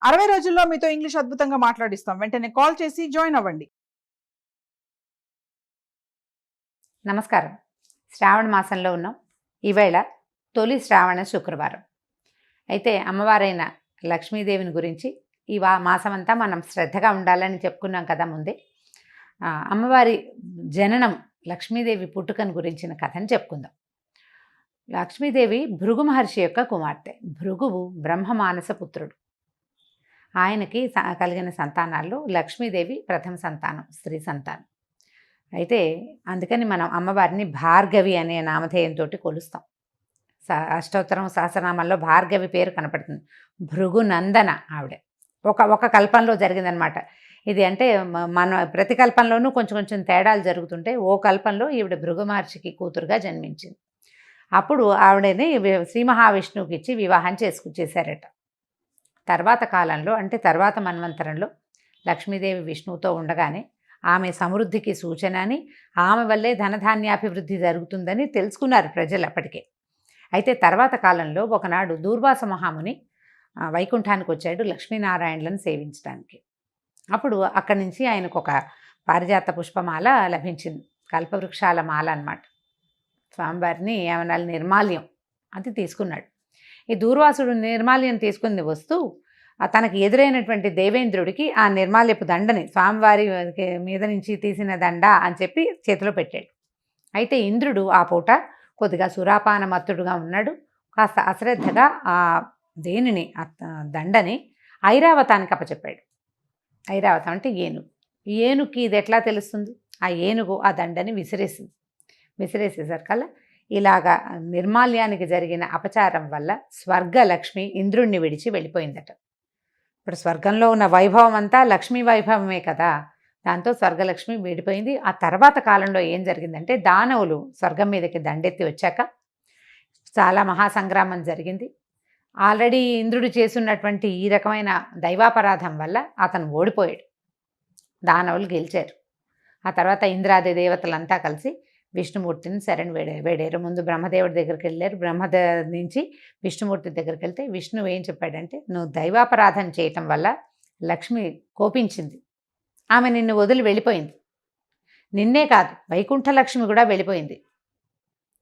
60 రోజుల్లో మీతో ఇంగ్లీష్ అద్భుతంగా మాట్లాడిస్తాం. వెంటనే కాల్ చేసి జాయిన్ అవ్వండి. నమస్కారం. శ్రావణ మాసంలో ఉన్నాం. ఈవేళ తొలి శ్రావణ శుక్రవారం. అయితే అమ్మవారైన లక్ష్మీదేవిని గురించి ఈ మాసమంతా మనం శ్రద్ధగా ఉండాలని చెప్పుకున్నాం కదా ముందే. అమ్మవారి జననం, లక్ష్మీదేవి పుట్టుకను గురించిన కథను చెప్పుకుందాం. లక్ష్మీదేవి భృగు మహర్షి యొక్క కుమార్తె. భృగువు బ్రహ్మమానస పుత్రుడు. ఆయనకి కలిగిన సంతానాల్లో లక్ష్మీదేవి ప్రథమ సంతానం, స్త్రీ సంతానం. అయితే అందుకని మనం అమ్మవారిని భార్గవి అనే నామధేయంతో కొలుస్తాం. అష్టోత్తరం సహస్రనామాల్లో భార్గవి పేరు కనపడుతుంది. భృగునందన ఆవిడ ఒక కల్పంలో జరిగిందనమాట ఇది. అంటే మన ప్రతి కల్పంలోనూ కొంచెం కొంచెం తేడాలు జరుగుతుంటే ఓ కల్పంలో ఈవిడ భృగు మహర్షికి కూతురుగా జన్మించింది. అప్పుడు ఆవిడని శ్రీ మహావిష్ణువుకి ఇచ్చి వివాహం చేశారట. తర్వాత కాలంలో, అంటే తర్వాత మన్వంతరంలో లక్ష్మీదేవి విష్ణువుతో ఉండగానే ఆమె సమృద్ధికి సూచన అని, ఆమె వల్లే ధనధాన్యాభివృద్ధి జరుగుతుందని తెలుసుకున్నారు ప్రజలు అప్పటికే. అయితే తర్వాత కాలంలో ఒకనాడు దూర్వాస మహాముని వైకుంఠానికి వచ్చాడు లక్ష్మీనారాయణలను సేవించడానికి. అప్పుడు అక్కడి నుంచి ఆయనకు ఒక పారిజాత పుష్పమాల లభించింది, కల్పవృక్షాల మాల అన్నమాట. స్వామివారిని ఏమనాలి, నిర్మాల్యం అది తీసుకున్నాడు. ఈ దూర్వాసుడు నిర్మాల్యం తీసుకుని వస్తూ తనకి ఎదురైనటువంటి దేవేంద్రుడికి ఆ నిర్మాల్యపు దండని, స్వామివారి మీద నుంచి తీసిన దండ అని చెప్పి చేతిలో పెట్టాడు. అయితే ఇంద్రుడు ఆ పూట కొద్దిగా సురాపాన మత్తుడుగా ఉన్నాడు. కాస్త అశ్రద్ధగా ఆ దేనిని, దండని ఐరావతానికి అప్పచెప్పాడు. ఐరావతం అంటే ఏనుగు. ఏనుగుకి ఇది ఎట్లా తెలుస్తుంది? ఆ ఏనుగు ఆ దండని విసిరేసేసరికల్లా ఇలాగా నిర్మాల్యానికి జరిగిన అపచారం వల్ల స్వర్గలక్ష్మి ఇంద్రుణ్ణి విడిచి వెళ్ళిపోయిందట. ఇప్పుడు స్వర్గంలో ఉన్న వైభవం అంతా లక్ష్మీ వైభవమే కదా, దాంతో స్వర్గలక్ష్మి విడిపోయింది. ఆ తర్వాత కాలంలో ఏం జరిగిందంటే, దానవులు స్వర్గం మీదకి దండెత్తి వచ్చాక చాలా మహాసంగ్రామం జరిగింది. ఆల్రెడీ ఇంద్రుడు చేస్తున్నటువంటి ఈ రకమైన దైవాపరాధం వల్ల అతను ఓడిపోయాడు. దానవులు గెలిచారు. ఆ తర్వాత ఇంద్రాది దేవతలంతా కలిసి విష్ణుమూర్తిని శరణు వేడారు. ముందు బ్రహ్మదేవుడి దగ్గరికి వెళ్ళారు. నుంచి విష్ణుమూర్తి దగ్గరికి వెళ్తే విష్ణువు ఏం చెప్పాడంటే, నువ్వు దైవాపరాధన చేయటం వల్ల లక్ష్మి కోపించింది, ఆమె నిన్ను వదిలి వెళ్ళిపోయింది. నిన్నే కాదు, వైకుంఠ లక్ష్మి కూడా వెళ్ళిపోయింది,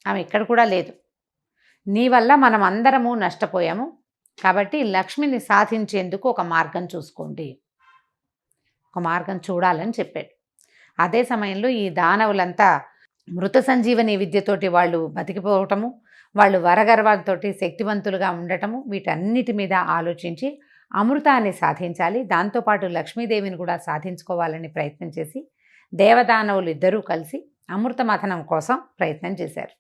ఆమె ఇక్కడ కూడా లేదు. నీ వల్ల మనం అందరము నష్టపోయాము. కాబట్టి లక్ష్మిని సాధించేందుకు ఒక మార్గం చూసుకోండి, ఒక మార్గం చూడాలని చెప్పాడు. అదే సమయంలో ఈ దానవులంతా మృత సంజీవని విద్యతోటి వాళ్ళు బతికిపోవటము, వాళ్ళు వరగర్వాలతో శక్తివంతులుగా ఉండటము, వీటన్నిటి మీద ఆలోచించి అమృతాన్ని సాధించాలి, దాంతోపాటు లక్ష్మీదేవిని కూడా సాధించుకోవాలని ప్రయత్నం చేసి దేవదానవులు ఇద్దరూ కలిసి అమృత మథనం కోసం ప్రయత్నం చేశారు.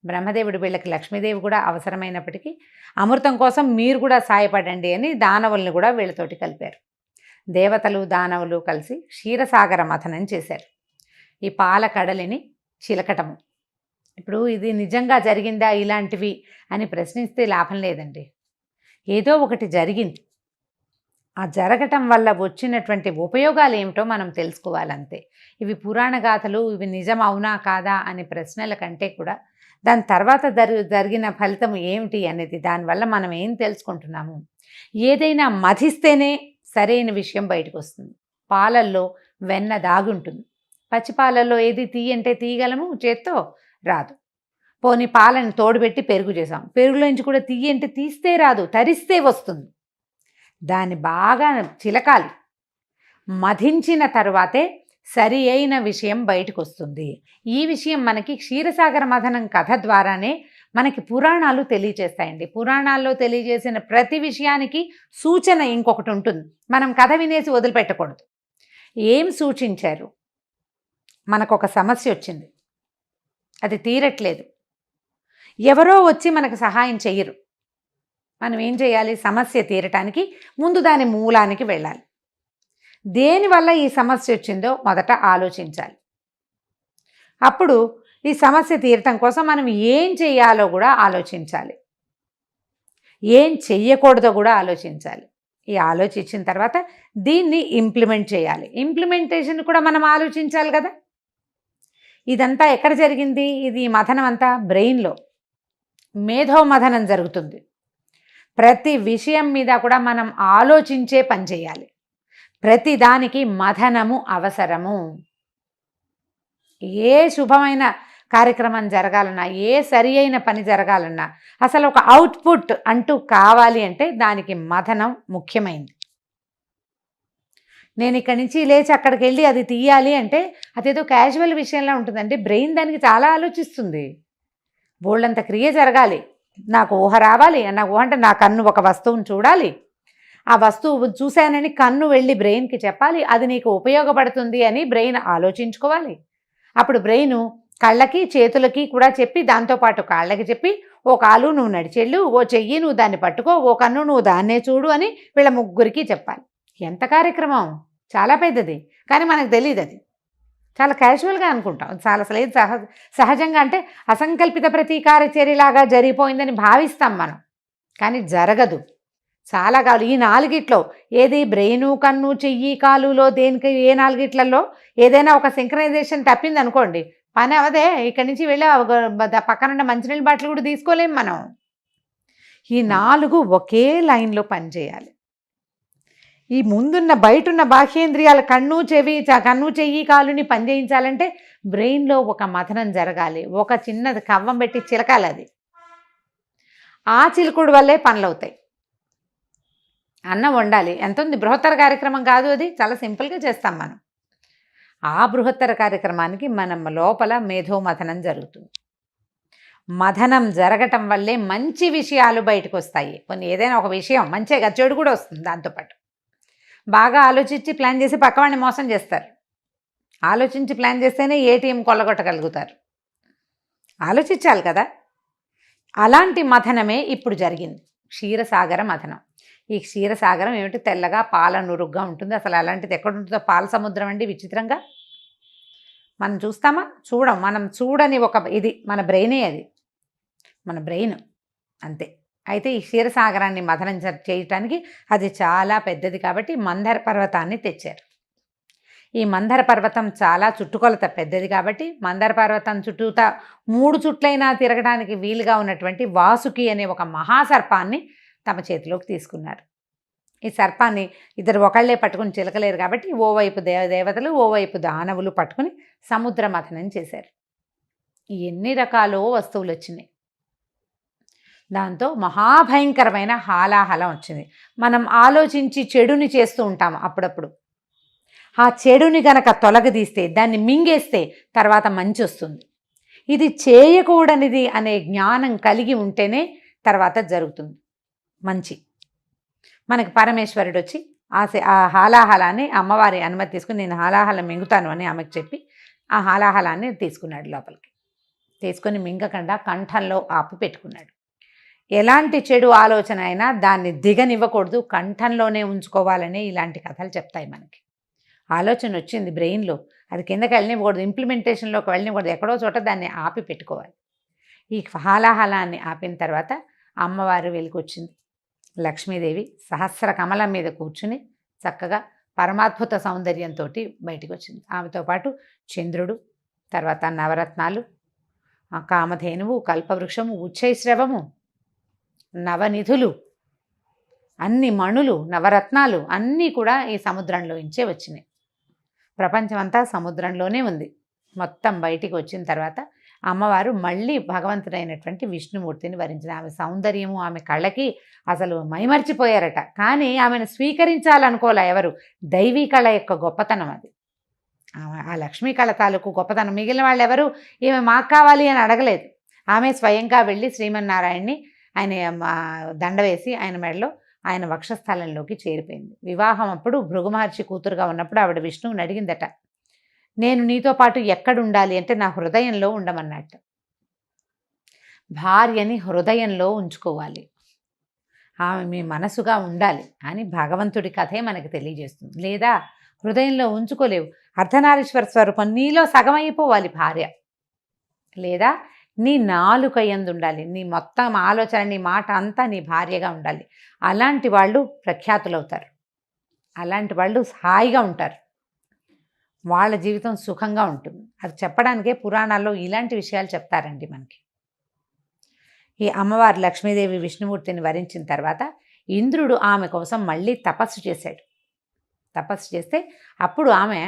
బ్రహ్మదేవుడు వీళ్ళకి లక్ష్మీదేవి కూడా అవసరమైనప్పటికీ అమృతం కోసం మీరు కూడా సాయపడండి అని దానవుల్ని కూడా వీళ్ళతోటి కలిపారు. దేవతలు దానవులు కలిసి క్షీరసాగర మథనం చేశారు. ఈ పాల కడలిని చిలకటము. ఇప్పుడు ఇది నిజంగా జరిగిందా ఇలాంటివి అని ప్రశ్నిస్తే లాభం లేదండి. ఏదో ఒకటి జరిగింది. ఆ జరగటం వల్ల వచ్చినటువంటి ఉపయోగాలు ఏమిటో మనం తెలుసుకోవాలంతే. ఇవి పురాణ గాథలు, ఇవి నిజం అవునా కాదా అనే ప్రశ్నల కంటే కూడా దాని తర్వాత జరిగిన ఫలితం ఏమిటి అనేది, దానివల్ల మనం ఏం తెలుసుకుంటున్నాము. ఏదైనా మధిస్తేనే సరైన విషయం బయటకు వస్తుంది. పాలల్లో వెన్న దాగుంటుంది. పచ్చిపాలల్లో ఏది తీయంటే తీయగలము, చేత్తో రాదు. పోనీ పాలను తోడుపెట్టి పెరుగు చేసాం, పెరుగులోంచి కూడా తీయంటే తీస్తే రాదు, తరిస్తే వస్తుంది. దాన్ని బాగా చిలకాలి, మధించిన తరువాతే సరి అయిన విషయం బయటకు వస్తుంది. ఈ విషయం మనకి క్షీరసాగర మథనం కథ ద్వారానే మనకి పురాణాలు తెలియజేస్తాయండి. పురాణాల్లో తెలియజేసిన ప్రతి విషయానికి సూచన ఇంకొకటి ఉంటుంది. మనం కథ వినేసి వదిలిపెట్టకూడదు. ఏం సూచించారు? మనకు ఒక సమస్య వచ్చింది, అది తీరట్లేదు, ఎవరో వచ్చి మనకు సహాయం చెయ్యరు. మనం ఏం చేయాలి? సమస్య తీరటానికి ముందు దాని మూలానికి వెళ్ళాలి. దేనివల్ల ఈ సమస్య వచ్చిందో మొదట ఆలోచించాలి. అప్పుడు ఈ సమస్య తీరటం కోసం మనం ఏం చేయాలో కూడా ఆలోచించాలి, ఏం చెయ్యకూడదో కూడా ఆలోచించాలి. ఈ ఆలోచించిన తర్వాత దీన్ని ఇంప్లిమెంట్ చేయాలి. ఇంప్లిమెంటేషన్ కూడా మనం ఆలోచించాలి కదా. ఇదంతా ఎక్కడ జరిగింది? ఇది మథనం అంతా బ్రెయిన్లో, మేధో మథనం జరుగుతుంది. ప్రతి విషయం మీద కూడా మనం ఆలోచించే పని చేయాలి. ప్రతి దానికి మథనము అవసరము. ఏ శుభమైన కార్యక్రమం జరగాలన్నా, ఏ సరి అయిన పని జరగాలన్నా, అసలు ఒక అవుట్పుట్ అంటూ కావాలి అంటే దానికి మథనం ముఖ్యమైనది. నేను ఇక్కడి నుంచి లేచి అక్కడికి వెళ్ళి అది తీయాలి అంటే అదేదో క్యాజువల్ విషయంలో ఉంటుందండి. బ్రెయిన్ దానికి చాలా ఆలోచిస్తుంది. బోల్డంత క్రియ జరగాలి. నాకు ఊహ రావాలి. నాకు ఊహ అంటే నా కన్ను ఒక వస్తువుని చూడాలి. ఆ వస్తువు చూశానని కన్ను వెళ్ళి బ్రెయిన్కి చెప్పాలి. అది నీకు ఉపయోగపడుతుంది అని బ్రెయిన్ ఆలోచించుకోవాలి. అప్పుడు బ్రెయిన్ కళ్ళకి చేతులకి కూడా చెప్పి, దాంతోపాటు కాళ్ళకి చెప్పి, ఓ కాలు నువ్వు నడిచెళ్ళు, ఓ చెయ్యి నువ్వు దాన్ని పట్టుకో, ఓ కన్ను నువ్వు దాన్నే చూడు అని వీళ్ళ ముగ్గురికి చెప్పాలి. ఎంత కార్యక్రమం, చాలా పెద్దది. కానీ మనకు తెలియదు. అది చాలా క్యాజువల్గా అనుకుంటాం. చాలా అసలు ఏది సహజంగా అంటే అసంకల్పిత ప్రతీకార చర్యలాగా జరిగిపోయిందని భావిస్తాం మనం. కానీ జరగదు. చాలా కాదు. ఈ 4గిట్లో ఏది బ్రెయిను, కన్ను, చెయ్యి, కాలులో దేనికి ఏ 4గిట్లలో ఏదైనా ఒక సింక్రనైజేషన్ తప్పింది అనుకోండి, పని అవదే. ఇక్కడి నుంచి వెళ్ళి పక్కనున్న మంచినీళ్ళ బాటిల్ కూడా తీసుకోలేం మనం. ఈ 4 ఒకే లైన్లో పనిచేయాలి. ఈ ముందున్న బయటున్న బాహ్యేంద్రియాల కన్ను, చెయ్యి, కాలుని పనిచేయించాలంటే బ్రెయిన్లో ఒక మథనం జరగాలి. ఒక చిన్నది కవ్వం పెట్టి చిలకాలి. అది ఆ చిలుకుడు వల్లే పనులు అవుతాయి. అన్నం వండాలి. ఎంత ఉంది, బృహత్తర కార్యక్రమం కాదు అది. చాలా సింపుల్గా చేస్తాం మనం. ఆ బృహత్తర కార్యక్రమానికి మనం లోపల మేధోమథనం జరుగుతుంది. మథనం జరగటం వల్లే మంచి విషయాలు బయటకు వస్తాయి. కొన్ని ఏదైనా ఒక విషయం మంచిగా, చెడు కూడా వస్తుంది దాంతోపాటు. బాగా ఆలోచించి ప్లాన్ చేసి పక్కవాడిని మోసం చేస్తారు. ఆలోచించి ప్లాన్ చేస్తేనే ఏటీఎం కొల్లగొట్టగలుగుతారు. ఆలోచించాలి కదా. అలాంటి మథనమే ఇప్పుడు జరిగింది. క్షీరసాగర మథనం. ఈ క్షీరసాగరం ఏమిటి, తెల్లగా పాల నురుగ్గా ఉంటుంది. అసలు అలాంటిది ఎక్కడ ఉంటుందో, పాల సముద్రం అండి. విచిత్రంగా మనం చూస్తామా, చూడం. మనం చూడని ఒక ఇది మన బ్రెయినే. అది మన బ్రెయిన్ అంతే. అయితే ఈ క్షీరసాగరాన్ని మథనం చేయటానికి అది చాలా పెద్దది కాబట్టి మందర పర్వతాన్ని తెచ్చారు. ఈ మందర పర్వతం చాలా చుట్టుకొలత పెద్దది కాబట్టి మందర పర్వతం చుట్టూతా 3 చుట్లైనా తిరగడానికి వీలుగా ఉన్నటువంటి వాసుకి అనే ఒక మహాసర్పాన్ని తమ చేతిలోకి తీసుకున్నారు. ఈ సర్పాన్ని ఇద్దరు ఒకళ్ళే పట్టుకుని చిలకలేరు కాబట్టి ఓవైపు దేవతలు, ఓవైపు దానవులు పట్టుకుని సముద్ర మథనం చేశారు. ఎన్ని రకాలో వస్తువులు వచ్చినాయి. దాంతో మహాభయంకరమైన హాలాహలం వచ్చింది. మనం ఆలోచించి చెడుని చేస్తూ ఉంటాము అప్పుడప్పుడు. ఆ చెడుని గనక తొలగదీస్తే, దాన్ని మింగేస్తే తర్వాత మంచి వస్తుంది. ఇది చేయకూడనిది అనే జ్ఞానం కలిగి ఉంటేనే తర్వాత జరుగుతుంది మంచి. మనకి పరమేశ్వరుడు వచ్చి ఆ హాలాహలాన్ని అమ్మవారి అనుమతి తీసుకుని, నేను హాలాహలం మింగుతాను అని ఆమెకు చెప్పి ఆ హాలాహలాన్ని తీసుకున్నాడు లోపలికి. తీసుకొని మింగకుండా కంఠంలో ఆపు పెట్టుకున్నాడు. ఎలాంటి చెడు ఆలోచన అయినా దాన్ని దిగనివ్వకూడదు, కంఠంలోనే ఉంచుకోవాలని ఇలాంటి కథలు చెప్తాయి మనకి. ఆలోచన వచ్చింది బ్రెయిన్లో, అది కిందకి వెళ్ళనివ్వకూడదు, ఇంప్లిమెంటేషన్లోకి వెళ్ళనివ్వకూడదు, ఎక్కడో చోట దాన్ని ఆపి పెట్టుకోవాలి. ఈ హాలాహలాన్ని ఆపిన తర్వాత అమ్మవారు వెలికొచ్చింది. లక్ష్మీదేవి సహస్ర కమలం మీద కూర్చుని చక్కగా పరమాద్భుత సౌందర్యంతో బయటికి వచ్చింది. ఆమెతో పాటు చంద్రుడు, తర్వాత నవరత్నాలు, కామధేనువు, కల్పవృక్షము, ఉచ్చైశ్రవము, నవనిధులు, అన్ని మణులు, నవరత్నాలు అన్నీ కూడా ఈ సముద్రంలో నుంచే వచ్చినాయి. ప్రపంచమంతా సముద్రంలోనే ఉంది. మొత్తం బయటికి వచ్చిన తర్వాత అమ్మవారు మళ్ళీ భగవంతుడైనటువంటి విష్ణుమూర్తిని వరించిన. ఆమె సౌందర్యము, ఆమె కళ్ళకి అసలు మైమర్చిపోయారట. కానీ ఆమెను స్వీకరించాలనుకోలే ఎవరు. దైవీ కళ యొక్క గొప్పతనం అది. ఆ లక్ష్మీ కళ తాలూకు గొప్పతనం. మిగిలిన వాళ్ళు ఎవరు ఈమె మాకు కావాలి అని అడగలేదు. ఆమె స్వయంగా వెళ్ళి శ్రీమన్నారాయణ్ణి ఆయన దండ వేసి ఆయన మెడలో, ఆయన వక్షస్థలంలోకి చేరిపోయింది. వివాహం అప్పుడు భృగు మహర్షి కూతురుగా ఉన్నప్పుడు ఆవిడ విష్ణువుని అడిగిందట, నేను నీతో పాటు ఎక్కడుండాలి అంటే నా హృదయంలో ఉండమన్నట్టు. భార్యని హృదయంలో ఉంచుకోవాలి, ఆమె మీ మనసుగా ఉండాలి అని భగవంతుడి కథే మనకి తెలియజేస్తుంది. లేదా హృదయంలో ఉంచుకోలేవు. అర్ధనారీశ్వర స్వరూపం నీలో సగం అయిపోవాలి భార్య. లేదా నీ నాలుక యందు ఉండాలి, నీ మొత్తం ఆలోచన, నీ మాట అంతా నీ భార్యగా ఉండాలి. అలాంటి వాళ్ళు ప్రఖ్యాతులవుతారు. అలాంటి వాళ్ళు హాయిగా ఉంటారు. వాళ్ళ జీవితం సుఖంగా ఉంటుంది. అది చెప్పడానికే పురాణాల్లో ఇలాంటి విషయాలు చెప్తారండి మనకి. ఈ అమ్మవారు లక్ష్మీదేవి విష్ణుమూర్తిని వరించిన తర్వాత ఇంద్రుడు ఆమె కోసం మళ్ళీ తపస్సు చేశాడు. తపస్సు చేస్తే అప్పుడు ఆమె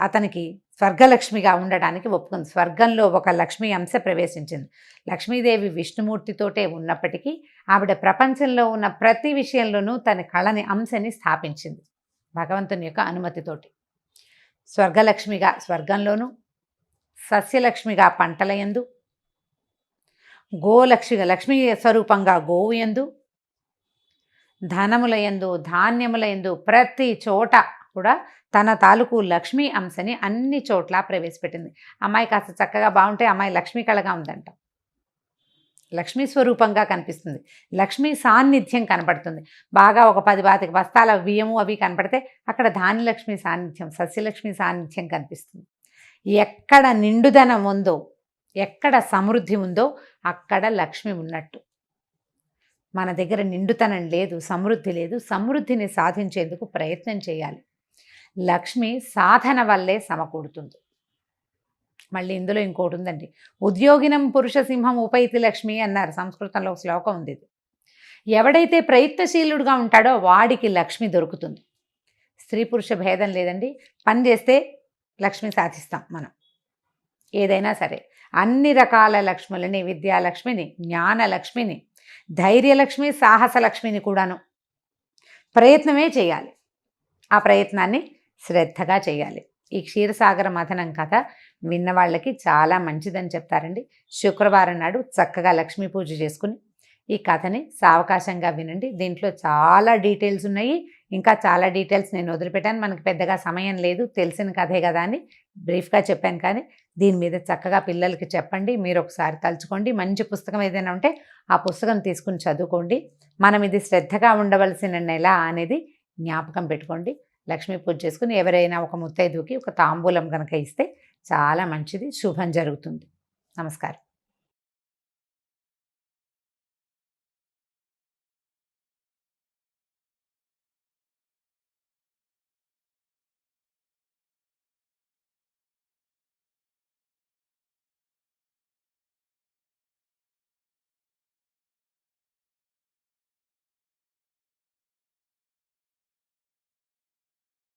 అతనికి స్వర్గలక్ష్మిగా ఉండడానికి ఒప్పుకుంది. స్వర్గంలో ఒక లక్ష్మీ అంశ ప్రవేశించింది. లక్ష్మీదేవి విష్ణుమూర్తితోటే ఉన్నప్పటికీ ఆవిడ ప్రపంచంలో ఉన్న ప్రతి విషయంలోనూ తన కళని అంశని స్థాపించింది భగవంతుని యొక్క అనుమతితోటి. స్వర్గలక్ష్మిగా స్వర్గంలోనూ, సస్యలక్ష్మిగా పంటల యందు, లక్ష్మీ స్వరూపంగా గోవు యందు, ధనముల యందు, ధాన్యముల యందు ప్రతి చోట కూడా తన తాలూకు లక్ష్మీ అంశని అన్ని చోట్ల ప్రవేశపెట్టింది. అమ్మాయి కాస్త చక్కగా బాగుంటే అమ్మాయి లక్ష్మీ కళగా ఉందంట. లక్ష్మీ స్వరూపంగా కనిపిస్తుంది. లక్ష్మీ సాన్నిధ్యం కనపడుతుంది. బాగా ఒక 10 బస్తాల బియ్యము అవి కనపడితే అక్కడ ధాన్యలక్ష్మి సాన్నిధ్యం, సస్యలక్ష్మి సాన్నిధ్యం కనిపిస్తుంది. ఎక్కడ నిండుదనం ఉందో, ఎక్కడ సమృద్ధి ఉందో అక్కడ లక్ష్మి ఉన్నట్టు. మన దగ్గర నిండుతనం లేదు, సమృద్ధి లేదు. సమృద్ధిని సాధించేందుకు ప్రయత్నం చేయాలి. లక్ష్మి సాధన వల్లే సమకూడుతుంది. మళ్ళీ ఇందులో ఇంకోటి ఉందండి. ఉద్యోగినం పురుష సింహం ఉపైతి లక్ష్మి అన్నారు. సంస్కృతంలో ఒక శ్లోకం ఉంది. ఎవడైతే ప్రయత్నశీలుడుగా ఉంటాడో వాడికి లక్ష్మి దొరుకుతుంది. స్త్రీ పురుష భేదం లేదండి. పని చేస్తే లక్ష్మి సాధిస్తాం మనం. ఏదైనా సరే అన్ని రకాల లక్ష్ములని, విద్యాలక్ష్మిని, జ్ఞానలక్ష్మిని, ధైర్యలక్ష్మి, సాహసలక్ష్మిని కూడాను ప్రయత్నమే చేయాలి. ఆ ప్రయత్నాన్ని శ్రద్ధగా చేయాలి. ఈ క్షీరసాగర మథనం కథ విన్న వాళ్ళకి చాలా మంచిదని చెప్తారండి. శుక్రవారం నాడు చక్కగా లక్ష్మీ పూజ చేసుకుని ఈ కథని సావకాశంగా వినండి. దీంట్లో చాలా డీటెయిల్స్ ఉన్నాయి. ఇంకా చాలా డీటెయిల్స్ నేను వదిలిపెట్టాను. మనకి పెద్దగా సమయం లేదు, తెలిసిన కథే కదా అని బ్రీఫ్గా చెప్పాను. కానీ దీని మీద చక్కగా పిల్లలకి చెప్పండి. మీరు ఒకసారి తలుచుకోండి. మంచి పుస్తకం ఏదైనా ఉంటే ఆ పుస్తకం తీసుకుని చదువుకోండి. మనం ఇది శ్రద్ధగా ఉండవలసిన నెల అనేది జ్ఞాపకం పెట్టుకోండి. లక్ష్మీ పూజ చేసుకుని ఎవరైనా ఒక ముత్తైదుకి ఒక తాంబూలం కనుక ఇస్తే చాలా మంచిది, శుభం జరుగుతుంది. నమస్కారం.